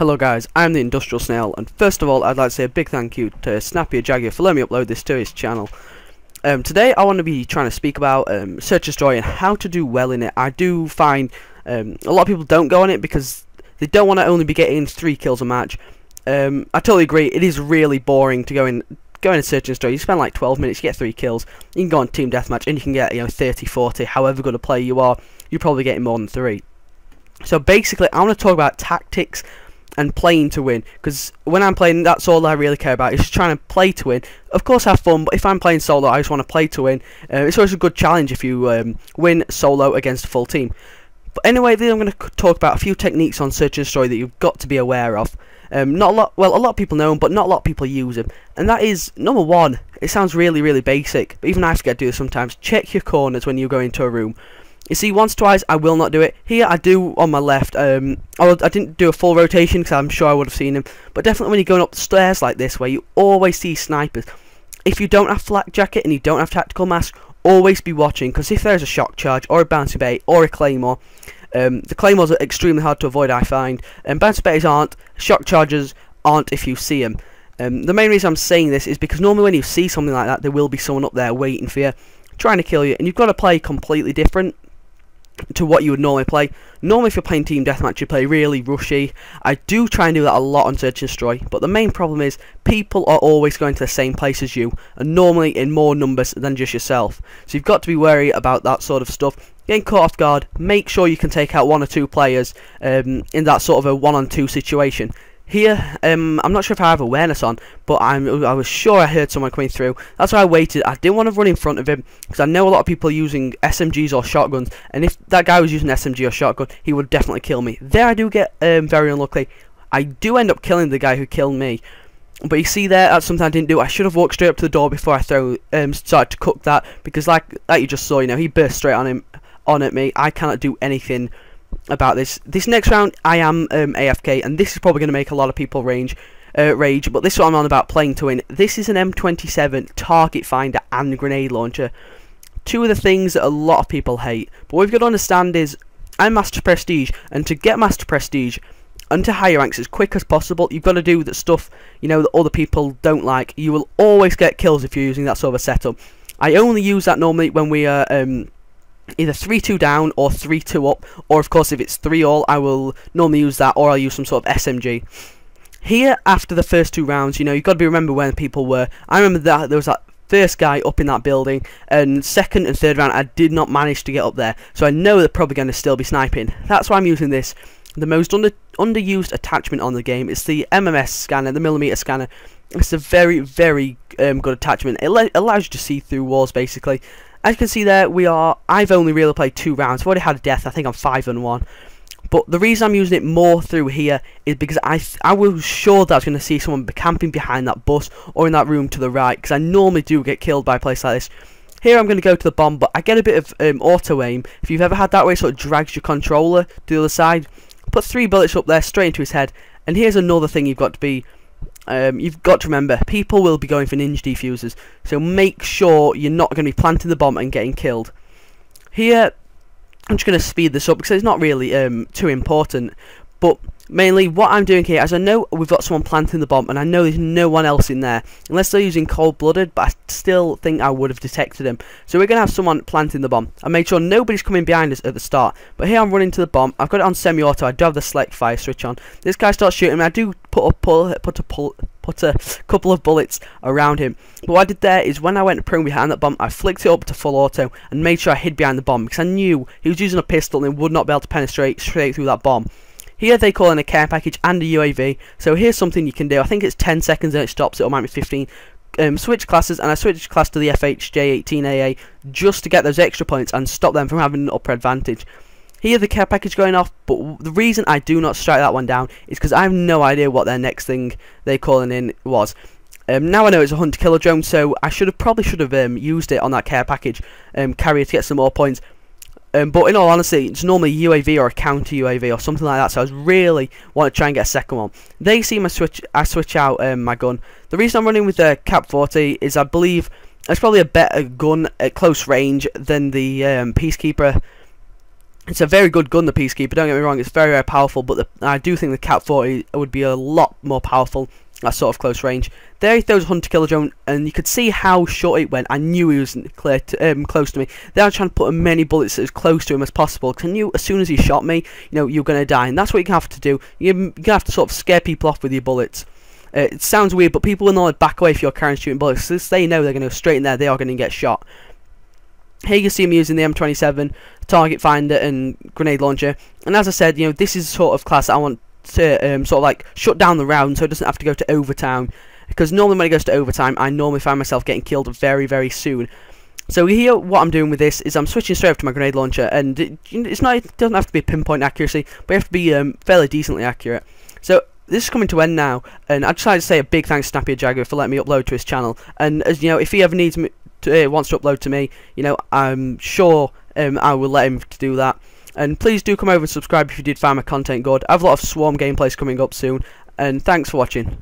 Hello guys, I'm the Industrial Snail, and first of all I'd like to say a big thank you to Snappy Jaguar for letting me upload this to his channel. Today I want to be trying to speak about Search and Destroy and how to do well in it. I do find a lot of people don't go on it because they don't want to only be getting 3 kills a match. I totally agree, it is really boring to go in Search and Destroy. You spend like 12 minutes, you get 3 kills, you can go on Team Deathmatch and you can get 30, 40, however good a player you are, you're probably getting more than 3. So basically I want to talk about tactics and playing to win, because when I'm playing, that's all I really care about, is just trying to play to win. Of course have fun, but if I'm playing solo I just want to play to win. It's always a good challenge if you win solo against a full team. But anyway, then I'm going to talk about a few techniques on Search and Destroy that you've got to be aware of. Not a lot, well, a lot of people know them, but not a lot of people use them. And that is, number 1, it sounds really basic, but even I forget to do this sometimes. Check your corners when you go into a room. You see, once, twice, I will not do it. Here, I do on my left. I didn't do a full rotation because I'm sure I would have seen him. But definitely when you're going up the stairs like this, where you always see snipers, if you don't have flak jacket and you don't have tactical mask, always be watching, because if there's a shock charge or a bouncy bait or a claymore, the claymores are extremely hard to avoid, I find. Bouncy baits aren't, shock charges aren't if you see them. The main reason I'm saying this is because normally when you see something like that, there will be someone up there waiting for you, trying to kill you, and you've got to play completely different to what you would normally play. Normally if you're playing Team Deathmatch you play really rushy. I do try and do that a lot on Search and Destroy, but the main problem is people are always going to the same place as you, and normally in more numbers than just yourself. So you've got to be wary about that sort of stuff. Getting caught off guard, make sure you can take out 1 or 2 players in that sort of a 1-on-2 situation. Here, I'm not sure if I have awareness on, but I was sure I heard someone coming through. That's why I waited. I didn't want to run in front of him, because I know a lot of people are using SMGs or shotguns, and if that guy was using SMG or shotgun, he would definitely kill me. There I do get very unlucky. I do end up killing the guy who killed me. But you see there, that's something I didn't do. I should have walked straight up to the door before I started to cook that, because like you just saw, he burst straight on at me. I cannot do anything about this. This next round I am AFK, and this is probably going to make a lot of people rage, but this is what I'm on about, playing to win. This is an M27 target finder and grenade launcher, 2 of the things that a lot of people hate. But what we've got to understand is I'm Master Prestige, and to get Master Prestige and to higher ranks as quick as possible, you've got to do that stuff that other people don't like. You will always get kills if you're using that sort of a setup. I only use that normally when we are either 3-2 down or 3-2 up, or of course if it's 3-all I will normally use that, or I'll use some sort of SMG. Here, after the first 2 rounds, you've got to remember where people were. I remember that there was that first guy up in that building, and second and third round I did not manage to get up there, so I know they're probably going to still be sniping. That's why I'm using this. The most underused attachment on the game is the MMS scanner, the millimeter scanner. It's a very good attachment. It allows you to see through walls basically. As you can see there, I've only really played 2 rounds. I've already had a death. I think I'm 5-1. But the reason I'm using it more through here is because I was sure that I was going to see someone camping behind that bus or in that room to the right, because I normally do get killed by a place like this. Here I'm going to go to the bomb, but I get a bit of auto aim. If you've ever had that, where it sort of drags your controller to the other side, put 3 bullets up there straight into his head. And here's another thing you've got to remember, people will be going for ninja defusers, so make sure you're not going to be planting the bomb and getting killed. Here, I'm just going to speed this up because it's not really too important, but mainly what I'm doing here, as I know we've got someone planting the bomb, and I know there's no one else in there, unless they're using cold-blooded, but I still think I would have detected him. So we're going to have someone planting the bomb. I made sure nobody's coming behind us at the start, but here I'm running to the bomb. I've got it on semi-auto. I do have the select fire switch on. This guy starts shooting me. I do put a couple of bullets around him. But what I did there is when I went prone behind that bomb, I flicked it up to full auto and made sure I hid behind the bomb, because I knew he was using a pistol and would not be able to penetrate straight through that bomb. Here they call in a care package and a UAV, so here's something you can do. I think it's 10 seconds and it stops, it might be 15. Switch classes, and I switched class to the FHJ18AA just to get those extra points and stop them from having an upper advantage. Here the care package going off, but the reason I do not strike that one down is because I have no idea what their next thing they're calling in was. Now I know it's a hunter killer drone, so I probably should have used it on that care package carrier to get some more points. But in all honesty, it's normally UAV or a counter UAV or something like that, so I really want to try and get a second one. They see I switch out my gun. The reason I'm running with the Cap 40 is I believe it's probably a better gun at close range than the Peacekeeper It's a very good gun, the Peacekeeper, don't get me wrong, it's very, very powerful, but I do think the Cat 40 would be a lot more powerful at sort of close range. There he throws a hunter killer drone, and you could see how short it went. I knew he was close to me. Then I was trying to put as many bullets as close to him as possible, because I knew as soon as he shot me, you know, you're going to die, and that's what you have to do. You're going to have to sort of scare people off with your bullets. It sounds weird, but people will not back away if you're carrying shooting bullets, because they know they're going to go straight in there, they are going to get shot. Here you see him using the M27, target finder and grenade launcher, and as I said, you know, this is the sort of class I want to sort of like shut down the round so it doesn't have to go to overtime, because normally when it goes to overtime I normally find myself getting killed very, very soon. So here what I'm doing with this is I'm switching straight over to my grenade launcher, and it doesn't have to be pinpoint accuracy, but you have to be fairly decently accurate. So this is coming to end now, and I decided to say a big thanks to Snappy Jaguar for letting me upload to his channel, and as you know, if he ever needs me wants to upload to me, you know, I'm sure I will let him do that. And please do come over and subscribe if you did find my content good. I have a lot of Swarm gameplays coming up soon, and thanks for watching.